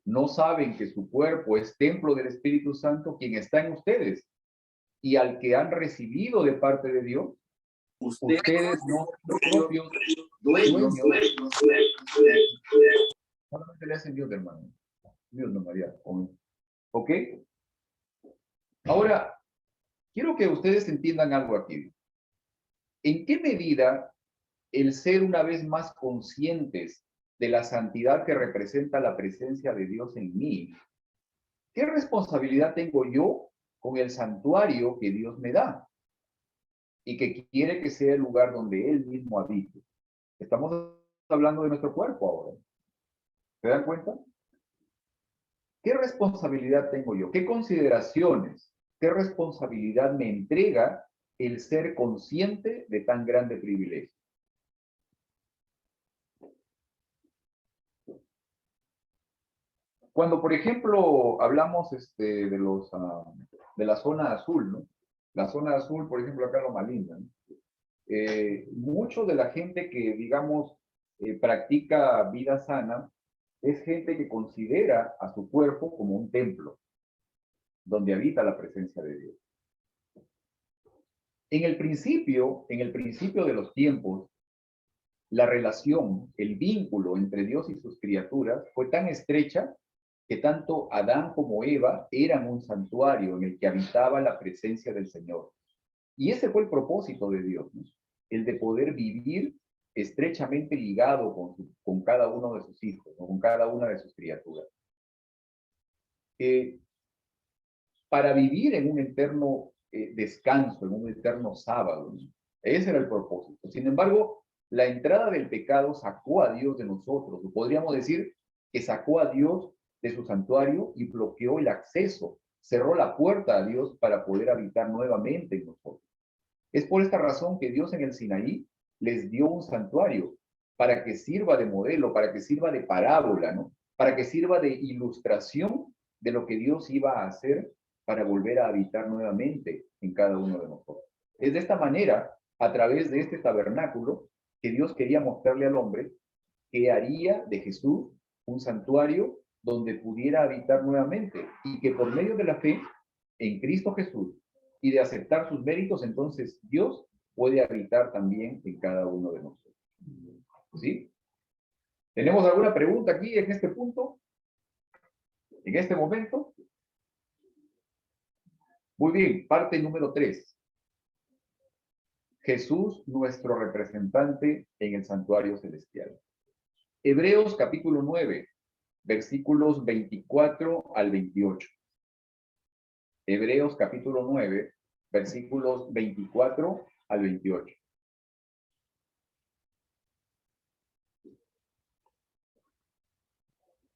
no saben que su cuerpo es templo del Espíritu Santo, quien está en ustedes, y al que han recibido de parte de Dios? Ustedes no son propios dueños. Solamente le hacen Dios, hermano. Dios no, María. ¿Ok? Ahora, quiero que ustedes entiendan algo aquí. ¿En qué medida el ser una vez más conscientes de la santidad que representa la presencia de Dios en mí, qué responsabilidad tengo yo con el santuario que Dios me da y que quiere que sea el lugar donde Él mismo habite? Estamos hablando de nuestro cuerpo ahora. ¿Se dan cuenta? ¿Qué responsabilidad tengo yo? ¿Qué consideraciones? ¿Qué responsabilidad me entrega el ser consciente de tan grande privilegio? Cuando, por ejemplo, hablamos de la zona azul, ¿no? La zona azul, por ejemplo, acá en Loma Linda, ¿no? Mucho de la gente que, digamos, practica vida sana, es gente que considera a su cuerpo como un templo, donde habita la presencia de Dios. En el principio de los tiempos, la relación, el vínculo entre Dios y sus criaturas fue tan estrecha que tanto Adán como Eva eran un santuario en el que habitaba la presencia del Señor. Y ese fue el propósito de Dios, ¿no? El de poder vivir estrechamente ligado con cada uno de sus hijos, ¿no? Con cada una de sus criaturas. Para vivir en un eterno descanso, en un eterno sábado, ¿no? Ese era el propósito. Sin embargo, la entrada del pecado sacó a Dios de nosotros, o podríamos decir que sacó a Dios de su santuario y bloqueó el acceso cerró la puerta a Dios para poder habitar nuevamente en nosotros. Es por esta razón que Dios en el Sinaí les dio un santuario para que sirva de modelo, para que sirva de parábola, ¿no? Para que sirva de ilustración de lo que Dios iba a hacer para volver a habitar nuevamente en cada uno de nosotros. Es de esta manera, a través de este tabernáculo, que Dios quería mostrarle al hombre que haría de Jesús un santuario donde pudiera habitar nuevamente y que por medio de la fe en Cristo Jesús y de aceptar sus méritos, entonces Dios puede habitar también en cada uno de nosotros. ¿Sí? ¿Tenemos alguna pregunta aquí en este punto? ¿En este momento? Muy bien, parte número 3. Jesús, nuestro representante en el santuario celestial. Hebreos capítulo 9, versículos 24 al 28. Hebreos capítulo 9, versículos 24 al 28.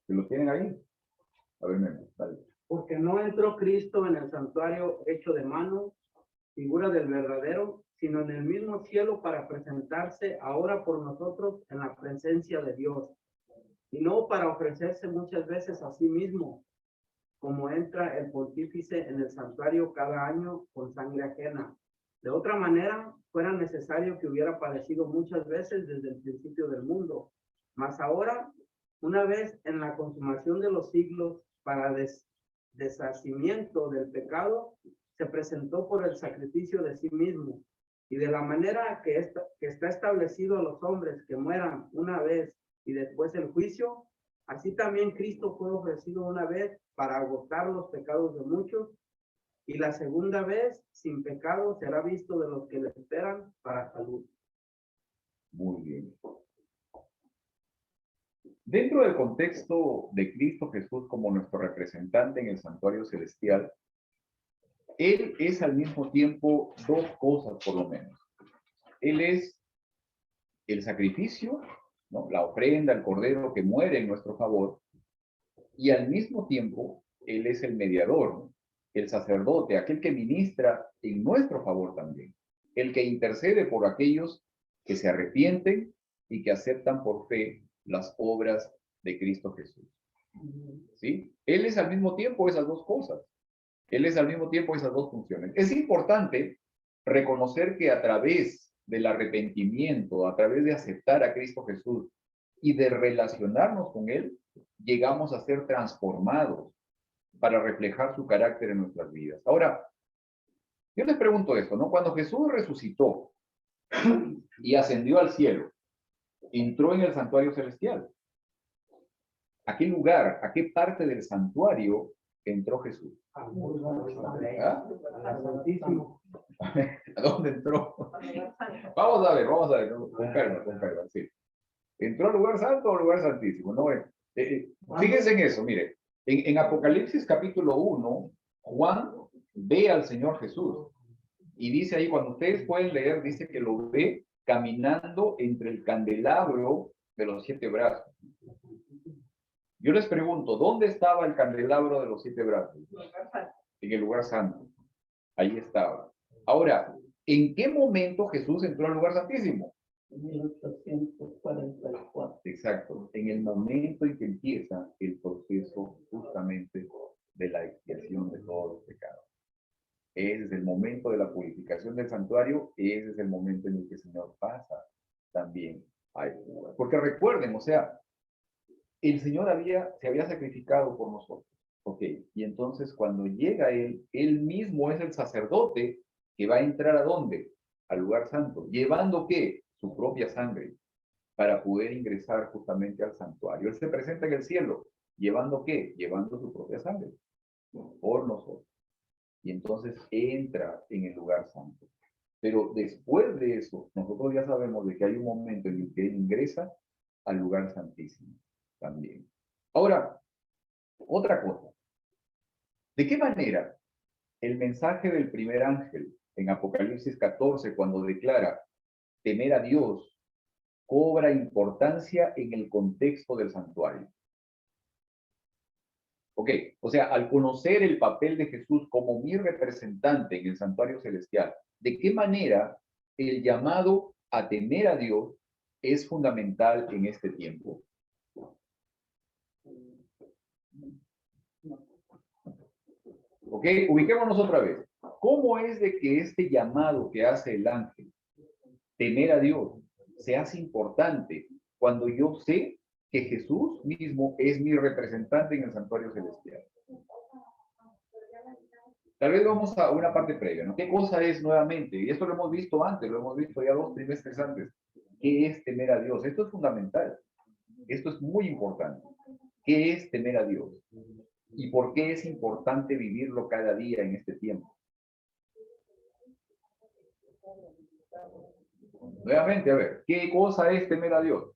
¿Se lo tienen ahí? A ver, Memo, dale. Porque no entró Cristo en el santuario hecho de mano, figura del verdadero, sino en el mismo cielo para presentarse ahora por nosotros en la presencia de Dios, y no para ofrecerse muchas veces a sí mismo, como entra el pontífice en el santuario cada año con sangre ajena. De otra manera, fuera necesario que hubiera padecido muchas veces desde el principio del mundo. Mas ahora, una vez en la consumación de los siglos, para deshacimiento del pecado, se presentó por el sacrificio de sí mismo. Y de la manera que está establecido a los hombres que mueran una vez y después el juicio, así también Cristo fue ofrecido una vez para agotar los pecados de muchos, y la segunda vez sin pecado será visto de los que le esperan para salud. Muy bien. Dentro del contexto de Cristo Jesús como nuestro representante en el santuario celestial, Él es al mismo tiempo dos cosas por lo menos. Él es el sacrificio, ¿no? La ofrenda, el cordero que muere en nuestro favor, y al mismo tiempo Él es el mediador, ¿no? El sacerdote, aquel que ministra en nuestro favor también, el que intercede por aquellos que se arrepienten y que aceptan por fe las obras de Cristo Jesús. ¿Sí? Él es al mismo tiempo esas dos cosas. Él es al mismo tiempo esas dos funciones. Es importante reconocer que a través del arrepentimiento, a través de aceptar a Cristo Jesús y de relacionarnos con Él, llegamos a ser transformados para reflejar su carácter en nuestras vidas. Ahora, yo les pregunto esto, ¿no? Cuando Jesús resucitó y ascendió al cielo, entró en el santuario celestial. ¿A qué lugar, a qué parte del santuario entró Jesús? ¿Ah? ¿A dónde entró? Vamos a ver, con calma, sí. ¿Entró al lugar santo o al lugar santísimo? No, fíjense en eso, mire. En Apocalipsis capítulo 1, Juan ve al Señor Jesús. Y dice ahí, cuando ustedes pueden leer, dice que lo ve caminando entre el candelabro de los 7 brazos. Yo les pregunto, ¿dónde estaba el candelabro de los 7 brazos? En el lugar santo. Ahí estaba. Ahora, ¿en qué momento Jesús entró al lugar santísimo? 1844. Exacto. En el momento en que empieza el proceso justamente de la expiación de todos los pecados. Ese es el momento de la purificación del santuario, ese es el momento en el que el Señor pasa también a ese lugar. Porque recuerden, o sea, el Señor se había sacrificado por nosotros, ¿ok? Y entonces cuando llega Él mismo es el sacerdote que va a entrar ¿a dónde? Al lugar santo, llevando ¿qué? Su propia sangre, para poder ingresar justamente al santuario. Él se presenta en el cielo, ¿llevando qué? Llevando su propia sangre, por nosotros. Y entonces entra en el lugar santo. Pero después de eso, nosotros ya sabemos de que hay un momento en el que Él ingresa al lugar santísimo también. Ahora, otra cosa. ¿De qué manera el mensaje del primer ángel en Apocalipsis 14, cuando declara temer a Dios, cobra importancia en el contexto del santuario? Ok, o sea, al conocer el papel de Jesús como mi representante en el santuario celestial, ¿de qué manera el llamado a temer a Dios es fundamental en este tiempo? Ok, ubiquémonos otra vez. ¿Cómo es de que este llamado que hace el ángel, temer a Dios, se hace importante cuando yo sé que Jesús mismo es mi representante en el santuario celestial? Tal vez vamos a una parte previa, ¿no? ¿Qué cosa es nuevamente? Y esto lo hemos visto antes, lo hemos visto ya 2 trimestres antes. ¿Qué es temer a Dios? Esto es fundamental. Esto es muy importante. ¿Qué es temer a Dios? ¿Y por qué es importante vivirlo cada día en este tiempo? Nuevamente, a ver, ¿qué cosa es temer a Dios?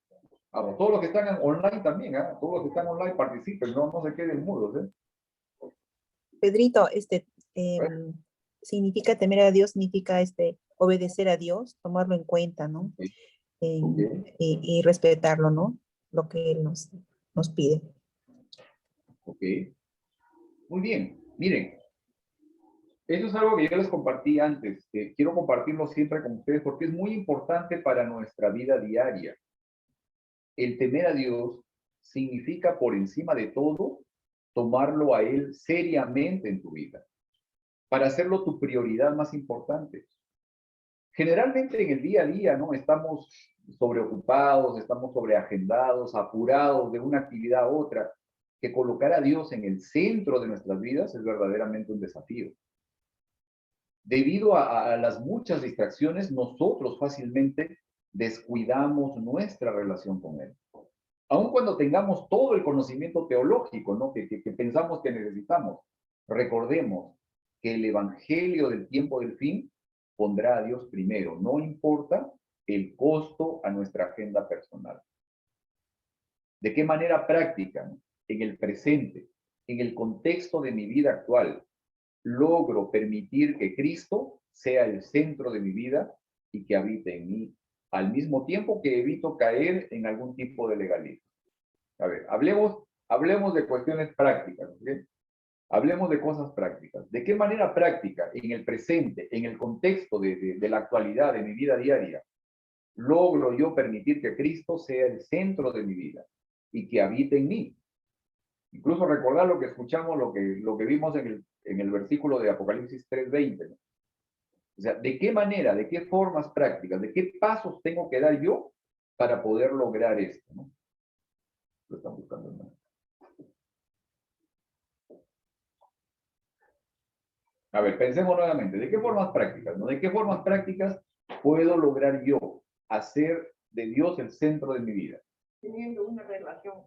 Vamos, todos los que están online también, ¿eh? Todos los que están online participen, no se queden mudos, ¿eh? Pedrito, significa temer a Dios, significa obedecer a Dios, tomarlo en cuenta, ¿no? Okay. Y respetarlo, ¿no? Lo que Él nos pide. Ok. Muy bien. Miren, eso es algo que yo les compartí antes. Quiero compartirlo siempre con ustedes porque es muy importante para nuestra vida diaria. El temer a Dios significa, por encima de todo, tomarlo a Él seriamente en tu vida, para hacerlo tu prioridad más importante. Generalmente en el día a día, ¿no? Estamos sobreocupados, estamos sobreagendados, apurados de una actividad a otra, que colocar a Dios en el centro de nuestras vidas es verdaderamente un desafío. Debido a las muchas distracciones, nosotros fácilmente descuidamos nuestra relación con Él. Aun cuando tengamos todo el conocimiento teológico, ¿no? que pensamos que necesitamos, recordemos que el evangelio del tiempo del fin pondrá a Dios primero, no importa el costo a nuestra agenda personal. ¿De qué manera práctica, en el presente, en el contexto de mi vida actual, logro permitir que Cristo sea el centro de mi vida y que habite en mí, al mismo tiempo que evito caer en algún tipo de legalismo? A ver, hablemos de cuestiones prácticas, ¿ok? Hablemos de cosas prácticas. ¿De qué manera práctica, en el presente, en el contexto de la actualidad, de mi vida diaria, logro yo permitir que Cristo sea el centro de mi vida y que habite en mí? Incluso recordar lo que escuchamos, lo que vimos en el versículo de Apocalipsis 3:20, ¿no? O sea, ¿de qué manera, de qué formas prácticas, de qué pasos tengo que dar yo para poder lograr esto, ¿no? Lo están buscando, ¿no? A ver, pensemos nuevamente, ¿de qué formas prácticas, no? ¿De qué formas prácticas puedo lograr yo hacer de Dios el centro de mi vida? Teniendo una relación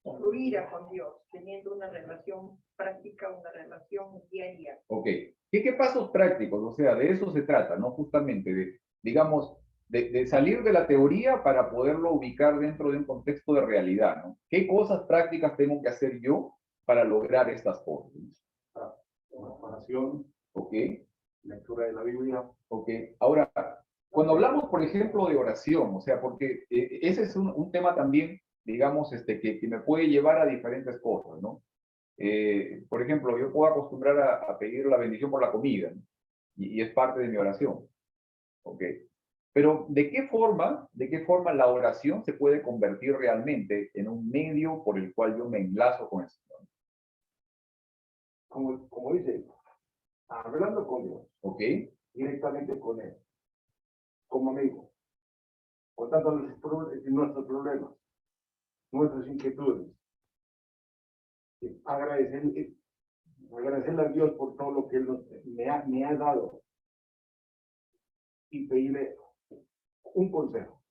fluida con Dios, teniendo una relación práctica, una relación diaria. Ok. ¿Qué pasos prácticos? O sea, de eso se trata, ¿no? Justamente, digamos, de salir de la teoría para poderlo ubicar dentro de un contexto de realidad, ¿no? ¿Qué cosas prácticas tengo que hacer yo para lograr estas cosas? Oración, Ok. lectura de la Biblia. Ok. Ahora, cuando hablamos, por ejemplo, de oración, o sea, porque ese es un tema también, digamos, que me puede llevar a diferentes cosas, ¿no? Por ejemplo, yo puedo acostumbrar a pedir la bendición por la comida, ¿no? Y es parte de mi oración. ¿Ok? Pero ¿de qué forma la oración se puede convertir realmente en un medio por el cual yo me enlazo con el Señor? Como dice, hablando con Dios, ¿Ok? directamente con Él, como amigo, contando nuestros problemas, nuestras inquietudes. Agradecerle a Dios por todo lo que Él me ha dado y pedirle un consejo.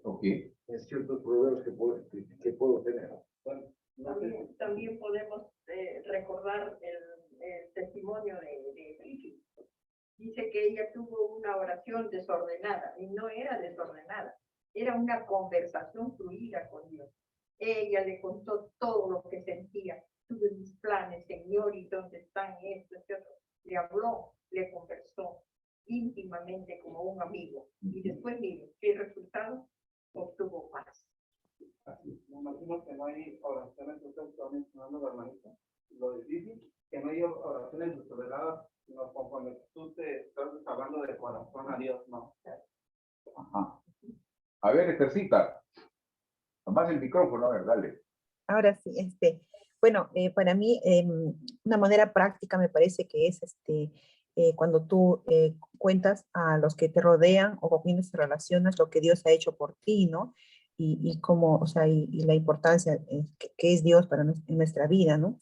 ¿Ok? En ciertos problemas que puedo tener. También podemos recordar el testimonio de Vicky. Dice que ella tuvo una oración desordenada y no era desordenada, era una conversación fluida con Dios. Ella le contó todo lo que sentía. Tuve mis planes, Señor, ¿y dónde están estos? Le habló, le conversó íntimamente como un amigo. Y después, mire, ¿qué resultado? Obtuvo paz. mencionó que no hay oraciones, usted está mencionando la hermanita, lo difícil, que no hay oraciones desesperadas, sino conforme tú te estás hablando de corazón a Dios, ¿no? Ajá. A ver, Esthercita, más el micrófono, a ver, dale. Ahora sí, bueno, para mí una manera práctica me parece que es cuando tú cuentas a los que te rodean o con quienes te relacionas lo que Dios ha hecho por ti, ¿no? Y cómo, o sea, y la importancia que es Dios para en nuestra vida, ¿no?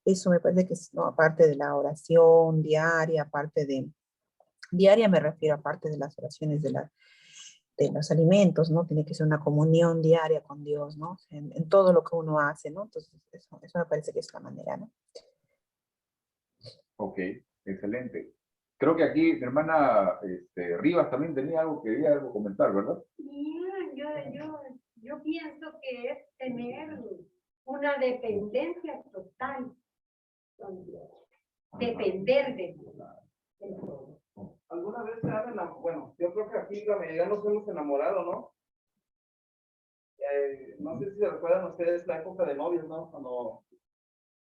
Eso me parece que es, ¿no? Aparte de la oración diaria, diaria me refiero aparte de las oraciones de los alimentos, ¿no? Tiene que ser una comunión diaria con Dios, ¿no? En todo lo que uno hace, ¿no? Entonces, eso me parece que es la manera, ¿no? Ok, excelente. Creo que aquí mi hermana Rivas también tenía quería algo comentar, ¿verdad? Yo pienso que es tener una dependencia total con Dios. Depender de Dios. ¿Alguna vez se han enamorado? Bueno, yo creo que aquí la mayoría nos hemos enamorado, ¿no? No sé si se recuerdan ustedes la época de novios, ¿no? Cuando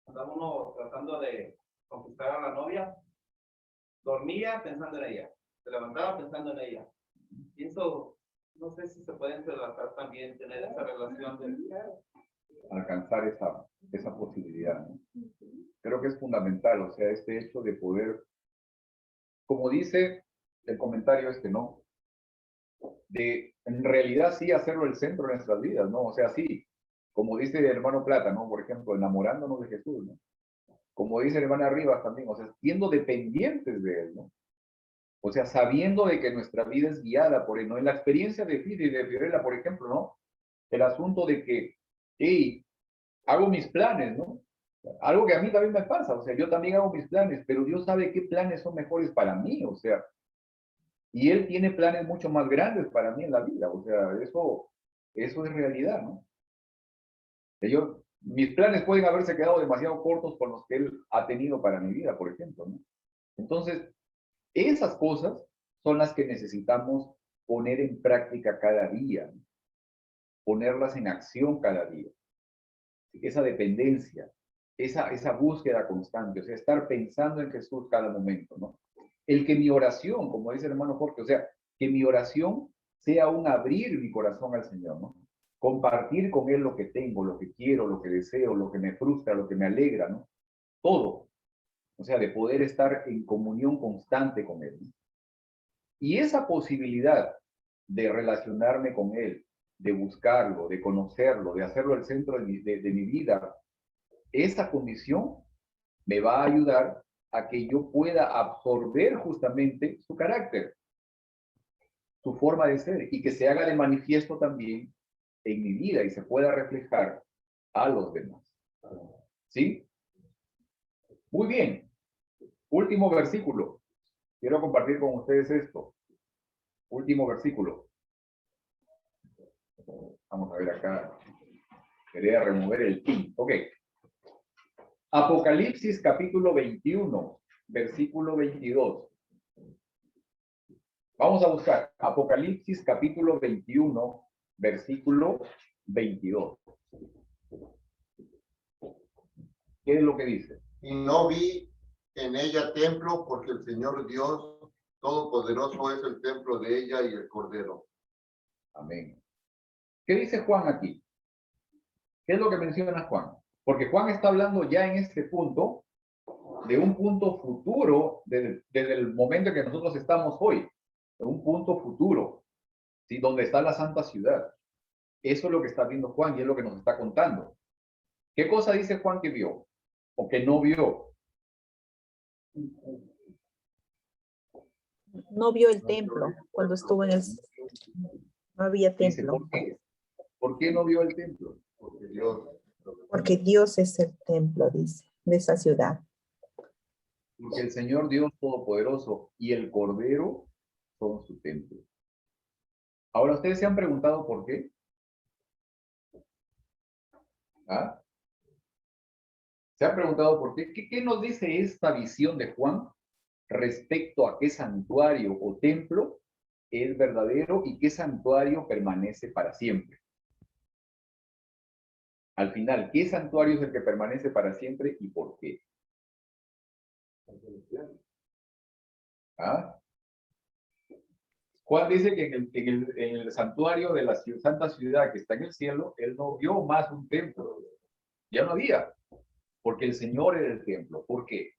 andaba uno tratando de conquistar a la novia, dormía pensando en ella, se levantaba pensando en ella. Y eso, no sé si se puede entrelazar también, tener esa relación de... Alcanzar esa posibilidad, ¿no? Creo que es fundamental, o sea, este hecho de poder, como dice el comentario ¿no? De en realidad sí hacerlo el centro de nuestras vidas, ¿no? O sea, sí, como dice el hermano Plata, ¿no? Por ejemplo, enamorándonos de Jesús, ¿no? Como dice el hermano Rivas también, o sea, siendo dependientes de Él, ¿no? O sea, sabiendo de que nuestra vida es guiada por Él, ¿no? En la experiencia de Fide y de Fiorella, por ejemplo, ¿no? El asunto de que, hey, hago mis planes, ¿no? Algo que a mí también me pasa, o sea, yo también hago mis planes, pero Dios sabe qué planes son mejores para mí, o sea, y Él tiene planes mucho más grandes para mí en la vida, o sea, eso es realidad, ¿no? Mis planes pueden haberse quedado demasiado cortos con los que Él ha tenido para mi vida, por ejemplo, ¿no? Entonces, esas cosas son las que necesitamos poner en práctica cada día, ¿no? Ponerlas en acción cada día. Esa dependencia, esa búsqueda constante, o sea, estar pensando en Jesús cada momento, ¿no? El que mi oración, como dice el hermano Jorge, o sea, que mi oración sea un abrir mi corazón al Señor, ¿no? Compartir con Él lo que tengo, lo que quiero, lo que deseo, lo que me frustra, lo que me alegra, ¿no? Todo. O sea, de poder estar en comunión constante con Él, ¿no? Y esa posibilidad de relacionarme con Él, de buscarlo, de conocerlo, de hacerlo el centro de mi vida, esa condición me va a ayudar a que yo pueda absorber justamente su carácter, su forma de ser, y que se haga de manifiesto también en mi vida y se pueda reflejar a los demás. ¿Sí? Muy bien. Último versículo. Quiero compartir con ustedes esto. Último versículo. Vamos a ver acá. Quería remover el pin. Ok. Apocalipsis capítulo 21, versículo 22. Vamos a buscar Apocalipsis capítulo 21, versículo 22. ¿Qué es lo que dice? Y no vi en ella templo, porque el Señor Dios Todopoderoso es el templo de ella y el Cordero. Amén. ¿Qué dice Juan aquí? ¿Qué es lo que menciona Juan? Porque Juan está hablando ya en este punto de un punto futuro desde el momento en que nosotros estamos hoy, de un punto futuro, ¿sí? Donde está la santa ciudad. Eso es lo que está viendo Juan y es lo que nos está contando. ¿Qué cosa dice Juan que vio o que no vio? No vio el templo cuando estuvo no había Dice, templo. ¿por qué no vio el templo? Porque Dios es el templo, dice, de esa ciudad. Porque el Señor Dios Todopoderoso y el Cordero son su templo. Ahora, ¿ustedes se han preguntado por qué? ¿Ah? ¿Se han preguntado por qué? ¿Qué nos dice esta visión de Juan respecto a qué santuario o templo es verdadero y qué santuario permanece para siempre? Al final, ¿qué santuario es el que permanece para siempre y por qué? ¿Ah? Juan dice que en el santuario de la santa ciudad que está en el cielo, él no vio más un templo. Ya no había, porque el Señor era el templo. ¿Por qué?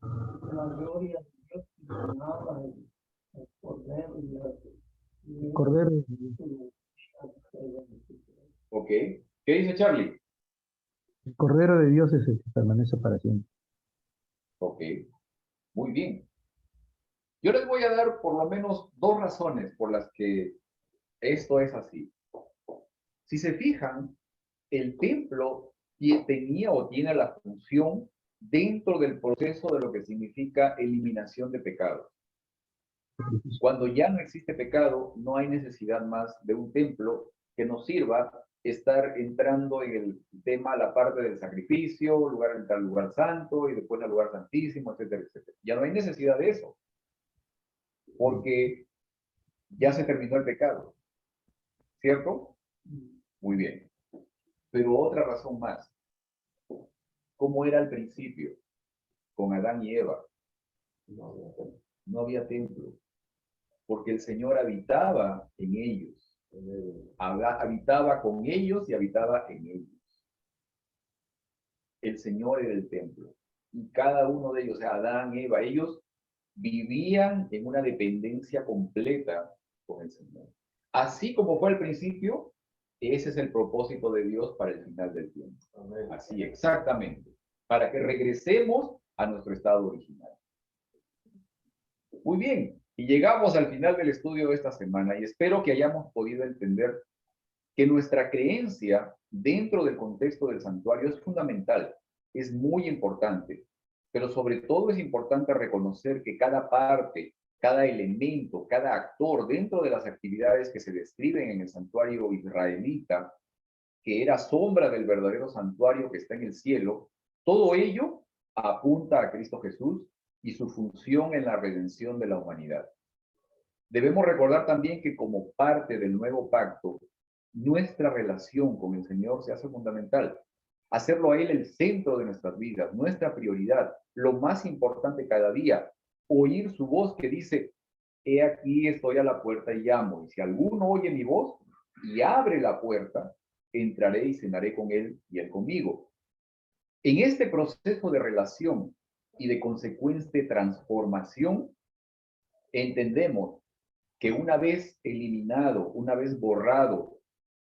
La gloria de Dios llenaba el Cordero El Cordero. ¿Ok? ¿Qué dice Charlie? El Cordero de Dios es el que permanece para siempre. Ok, muy bien. Yo les voy a dar por lo menos 2 razones por las que esto es así. Si se fijan, el templo tenía o tiene la función dentro del proceso de lo que significa eliminación de pecados. Cuando ya no existe pecado, no hay necesidad más de un templo que nos sirva estar entrando en el tema, la parte del sacrificio, entrar al lugar santo y después al lugar santísimo, etcétera, etcétera. Ya no hay necesidad de eso, porque ya se terminó el pecado, ¿cierto? Muy bien. Pero otra razón más, ¿cómo era al principio? Con Adán y Eva. No había templo, porque el Señor habitaba en ellos. Habitaba con ellos y habitaba en ellos. El Señor era el templo. Y cada uno de ellos, o sea, Adán, Eva, ellos vivían en una dependencia completa con el Señor. Así como fue al principio, ese es el propósito de Dios para el final del tiempo. Así, exactamente. Para que regresemos a nuestro estado original. Muy bien. Y llegamos al final del estudio de esta semana y espero que hayamos podido entender que nuestra creencia dentro del contexto del santuario es fundamental, es muy importante, pero sobre todo es importante reconocer que cada parte, cada elemento, cada actor dentro de las actividades que se describen en el santuario israelita, que era sombra del verdadero santuario que está en el cielo, todo ello apunta a Cristo Jesús y su función en la redención de la humanidad. Debemos recordar también que como parte del nuevo pacto, nuestra relación con el Señor se hace fundamental. Hacerlo a Él el centro de nuestras vidas, nuestra prioridad, lo más importante cada día. Oír su voz que dice, he aquí estoy a la puerta y llamo. Y si alguno oye mi voz y abre la puerta, entraré y cenaré con él y él conmigo. En este proceso de relación y de consecuente transformación, entendemos que una vez eliminado, una vez borrado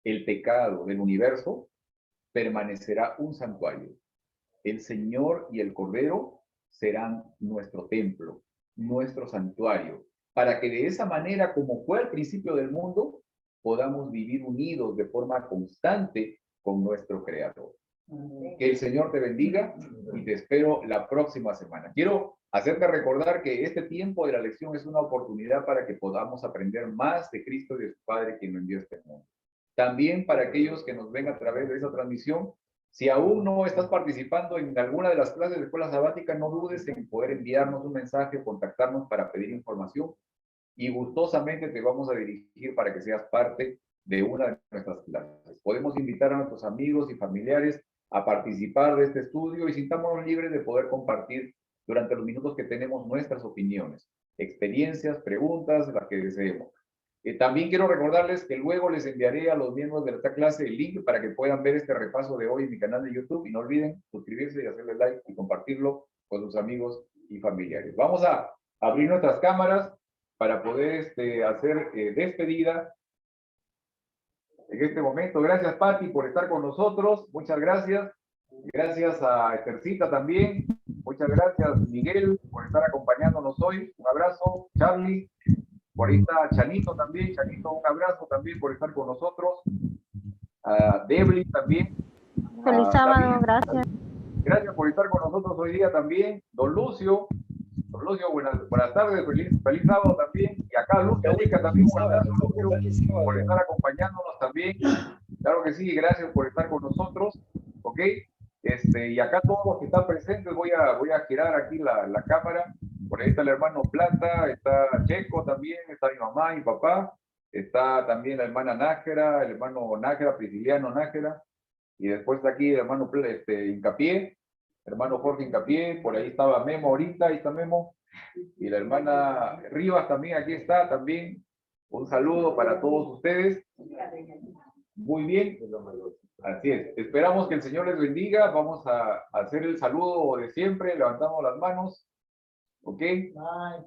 el pecado del universo, permanecerá un santuario. El Señor y el Cordero serán nuestro templo, nuestro santuario, para que de esa manera, como fue al principio del mundo, podamos vivir unidos de forma constante con nuestro Creador. Que el Señor te bendiga y te espero la próxima semana. Quiero hacerte recordar que este tiempo de la lección es una oportunidad para que podamos aprender más de Cristo y de su Padre quien lo envió a este mundo. También para aquellos que nos ven a través de esa transmisión, si aún no estás participando en alguna de las clases de escuela sabática, no dudes en poder enviarnos un mensaje, contactarnos para pedir información y gustosamente te vamos a dirigir para que seas parte de una de nuestras clases. Podemos invitar a nuestros amigos y familiares a participar de este estudio y sintámonos libres de poder compartir durante los minutos que tenemos nuestras opiniones, experiencias, preguntas, las que deseemos. También quiero recordarles que luego les enviaré a los miembros de esta clase el link para que puedan ver este repaso de hoy en mi canal de YouTube y no olviden suscribirse y hacerle like y compartirlo con sus amigos y familiares. Vamos a abrir nuestras cámaras para poder hacer despedida en este momento. Gracias, Patti, por estar con nosotros. Muchas gracias. Gracias a Estercita también. Muchas gracias, Miguel, por estar acompañándonos hoy. Un abrazo. Charlie. Por ahí está Chanito también. Chanito, un abrazo también por estar con nosotros. Debly también. Feliz sábado, David, gracias. Gracias por estar con nosotros hoy día también. Don Lucio, buenas tardes, feliz sábado también. Y acá Lucia también, un abrazo, Lucio, por estar acompañándonos también. Claro que sí, gracias por estar con nosotros. ¿Ok? Y acá todos los que están presentes, voy a girar aquí la cámara. Por ahí está el hermano Plata, está Checo también, está mi mamá y mi papá, está también la hermana Nájera, el hermano Nájera, Prisciliano Nájera, Y después está aquí el hermano Hincapié, hermano Jorge Hincapié, por ahí estaba Memo ahorita, ahí está Memo. Y la hermana Rivas también, aquí está también. Un saludo para todos ustedes. Muy bien. Así es. Esperamos que el Señor les bendiga. Vamos a hacer el saludo de siempre. Levantamos las manos. ¿Ok? Bye.